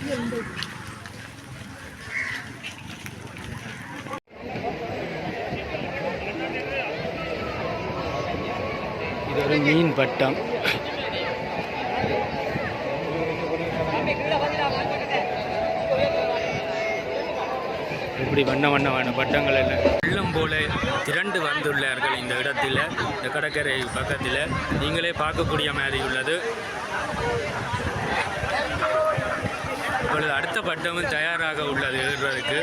இது ஒரு மீன் பட்டம். இப்படி வண்ண பட்டங்கள் எல்லாம் வெள்ளம் போல திரண்டு வந்துள்ளார்கள் இந்த இடத்தில், இந்த கடற்கரை பக்கத்தில் நீங்களே பார்க்கக்கூடிய மாதிரி உள்ளது. இப்பொழுது அடுத்த பட்டமும் தயாராக உள்ளது ஏறுவதற்கு.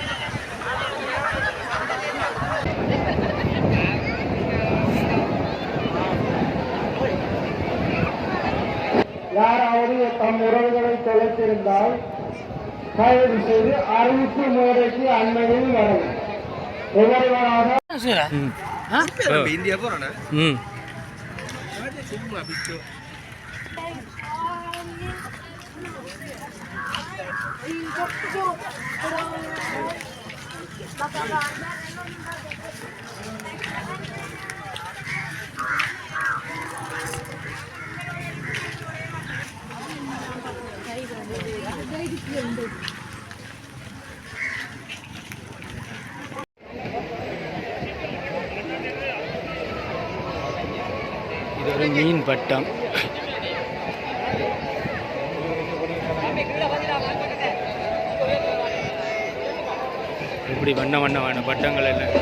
யாராவது தம் உறவுகளை தொலைத்திருந்தால் தயவு செய்து அறிவிப்பு மேடைக்கு அண்மையில் வரும். ஒவ்வொருவராக இந்தியா போறேன். இது ஒரு மீன் பட்டம். இப்படி வண்ண பட்டங்கள் எல்லாம்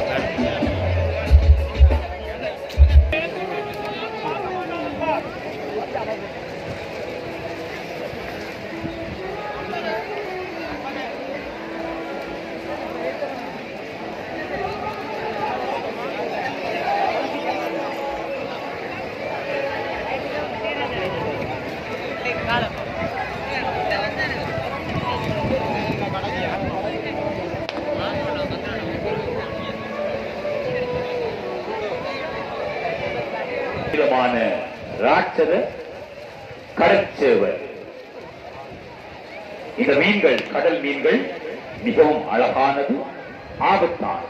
ராட்சத கடற்சேவல். இந்த மீன்கள் கடல் மீன்கள் மிகவும் அழகானது, ஆபத்தானது.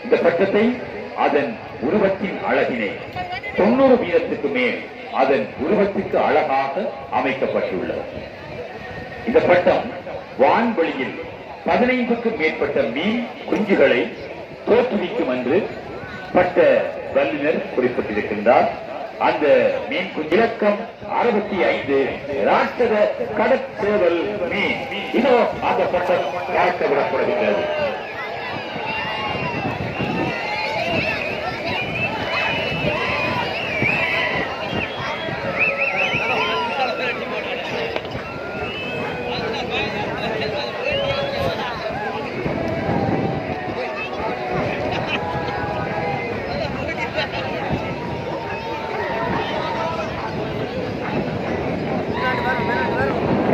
இந்த பட்டத்தை அதன் உருவத்தின் அழகினை 90% மேல் அதன் உருவத்துக்கு அழகாக அமைக்கப்பட்டுள்ளது. இந்த பட்டம் வான்வெளியில் 15க்கும் மேற்பட்ட மீன் குஞ்சுகளை தோற்றுவிக்கும் என்று பட்ட வல்லுநர் குறிப்பிட்டிருக்கின்றார். அந்த மீன் இலக்கம் 65 ராட்சத கடற்சேவல் மீன். இதோ அந்த பட்டம் பார்க்க விடப்படுகின்றது.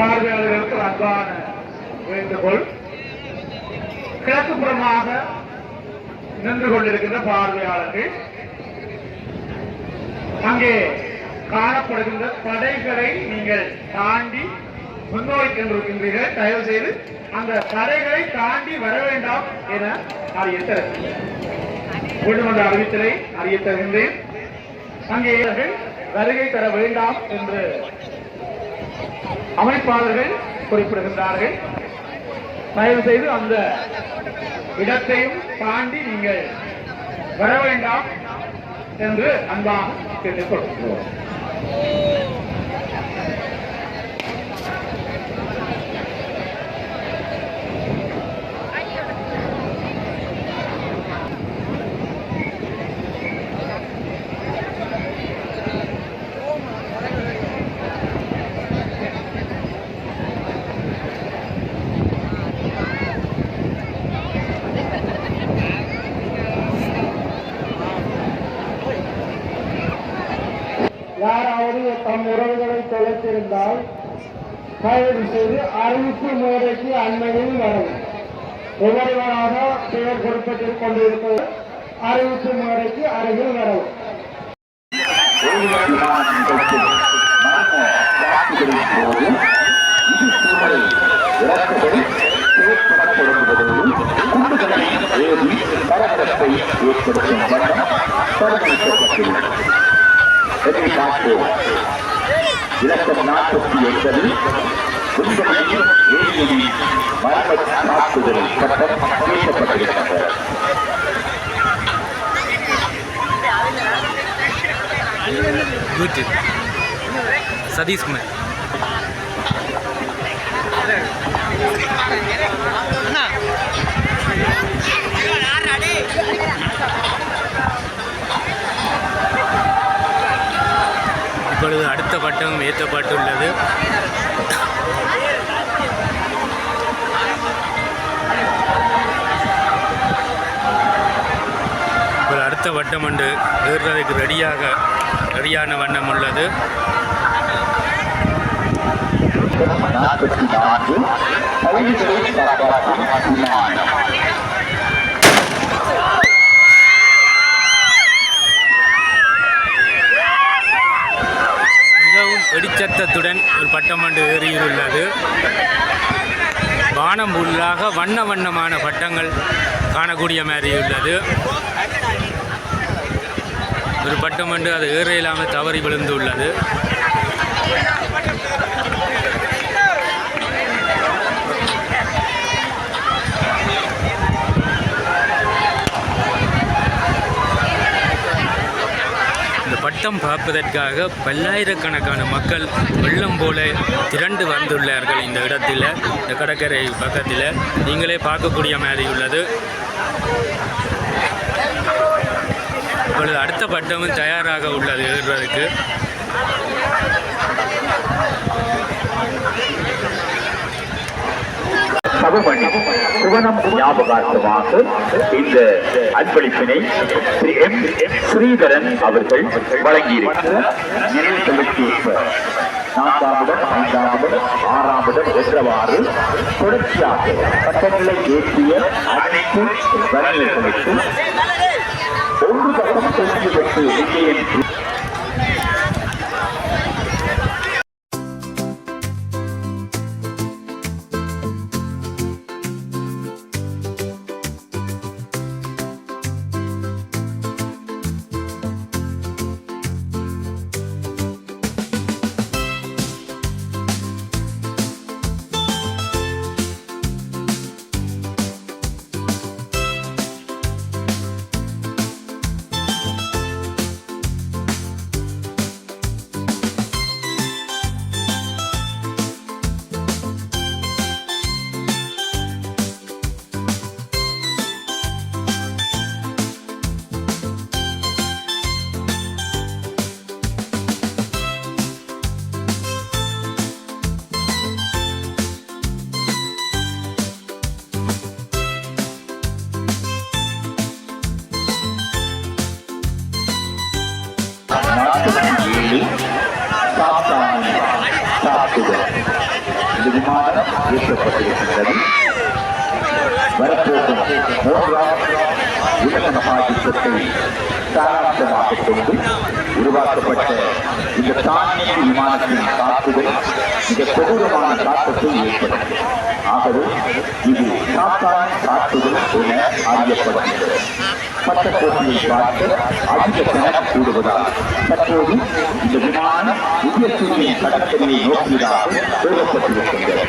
பார்வையாளர்களுக்கு அன்பான வேண்டுகோள், கிழக்கு புறமாக நின்று கொண்டிருக்கின்ற பார்வையாளர்கள் அங்கே காணப்படுகின்ற தடைகளை நீங்கள் தாண்டி முன்னோக்கின்றிருக்கின்றீர்கள். தயவு செய்து அந்த தடைகளை தாண்டி வர வேண்டாம் என நீதிமன்ற அறிவித்தலை அறிய தருகின்றேன். அங்கே வருகை தர வேண்டாம் என்று அமைப்பாளர்கள் குறிப்பிடுகின்றார்கள். தயவு செய்து அந்த இடத்தையும் தாண்டி நீங்கள் வர வேண்டாம் என்று அன்பாக கேட்டுக் கொள்கிறோம். யாராவது தம் உறவுகளை தொலைத்திருந்தால் தயவு செய்து அறிவிப்பு மேடைக்கு அண்மையில் வரும். ஒவ்வொருவராக பெயர் குறிப்பிட்டுக் கொண்டிருப்பது அறிவிப்பு மேடைக்கு அருகில் வரவும். இலக்கம் 49 விண்வெளியில் ஏலியனின் மர்ம தாக்குதலில் பட்டம் வீசப்பட்டிருக்கின்றனர். குட் சதீஷ்குமார் இப்பொழுது அடுத்த பட்டம் ஏற்றப்பட்டுள்ளது. இப்பொழுது அடுத்த பட்டம் ஒன்று ஏறுறதுக்கு ரெடியான வண்ணம் உள்ளது. 44 கைதிகளை காப்பாற்றும் விமானம். மிகவும் வெடிச்சத்தத்துடன் ஒரு பட்டம் ஒன்று ஏறியுள்ளது. வானம் உள்ளாக வண்ணமான பட்டங்கள் காணக்கூடிய மாதிரி உள்ளது. ஒரு பட்டம் ஒன்று அது ஏற இல்லாமல் தவறி விழுந்து உள்ளது. பட்டம் பார்ப்பதற்காக பல்லாயிரக்கணக்கான மக்கள் வெள்ளம் போல திரண்டு வந்துள்ளார்கள். இந்த இடத்தில், இந்த கடற்கரை பக்கத்தில் நீங்களே பார்க்கக்கூடிய மாதிரி உள்ளது. இப்பொழுது அடுத்த பட்டமும் தயாராக உள்ளது ஏறுவதற்கு. சபமணி சுவனம் ஞாபகார்த்தமாக இந்த அன்பளிப்பினை ஸ்ரீ எம் ஸ்ரீதரன் அவர்கள் வழங்கியிருக்கிறார். நினைவுகளுக்கு 4ஆம் இடம், 5ஆம் இடம், 6ஆம் இடம் என்றவாறு தொடர்ச்சியாக பட்டங்களை ஏற்றிய அனைத்து வணிகர்களுக்கு 1 பட்டம் தொகுதிப்பட்டு விஜயம் இந்த விமானம் இயக்கப்பட்டிருக்கின்றது. வரப்போகும் 3ஆம் உலக மகாயுத்தத்தை சாராம்சமாக கொண்டு உருவாக்கப்பட்ட இந்த தானிய விமானத்தின் தாக்குதல் மிக கொடூரமான தாக்கத்தை ஏற்படுத்தும். ஆகவே இது சாத்தான தாக்குதல் என அறியப்படுகிறது. பட்ட போட்டியை பார்க்க அதிக கணக்கு கூடுவதால் தற்போது இந்த விமானம் உயர்சூரியின் கடற்கரையை நோக்கியதாக ஏவப்பட்டிருக்கின்றது.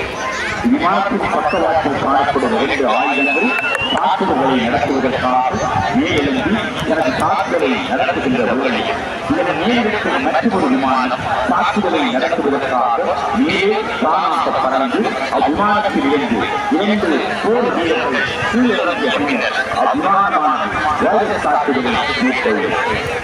விமானத்தின் பக்கவாட்டில் காணப்படும் 2 ஆயுதங்கள் தாக்குதல்களை நடத்துவதற்காக மேலெழும்பி தனது தாக்குதலை நடத்துகின்ற வேளை இதனை மேலிடத்தில் மற்றொரு விமானம் தாக்குதலை நடத்துவதற்காக மேலே தானாக பறந்து அவ்விமானத்தில் இருந்து 2 போர் வீரர்கள் கீழிறங்கிய பின்னர் அவ்விமானமானது வைரஸ் தாக்குதலை மேற்கொள்ளும்.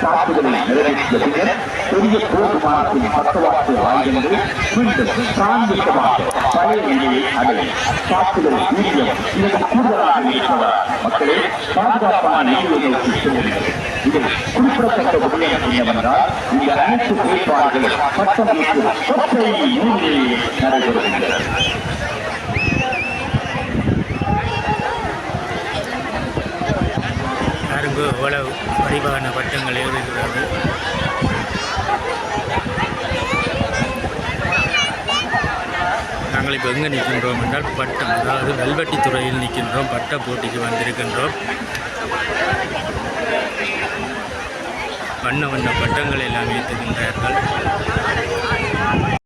தாக்குதலை நிறைவேற்றிய பின்னர் பெரிய போர் விமானத்தின் பக்கவாட்டு ஆயுதங்கள் மீண்டும் சாந்தித்தமாக பழைய நிலையை அடையும். தாக்குதல் வீரியம் இதற்கு கூடுதலாக இருப்பதால் மக்களே பாதுகாப்பான நிலையை நோக்கி செல்லுங்கள். இதில் குறிப்பிடத்தக்க விடயம் என்னவென்றால் இந்த அனைத்து செயற்பாடுகளும் பட்டம் ஏற்று ஒற்றை நிலையிலேயே நடைபெறுகின்றன. யாருங்கோ எவ்வளவு வடிவான பட்டங்கள் ஏறுகிறது. நாங்கள் இப்போ எங்கே நிற்கின்றோம் என்றால் பட்டம், அதாவது வெல்வெட்டி துறையில் நிற்கின்றோம். பட்ட போட்டிக்கு வந்திருக்கின்றோம். வண்ண பட்டங்கள் எல்லாம் ஏற்றுகின்றார்கள்.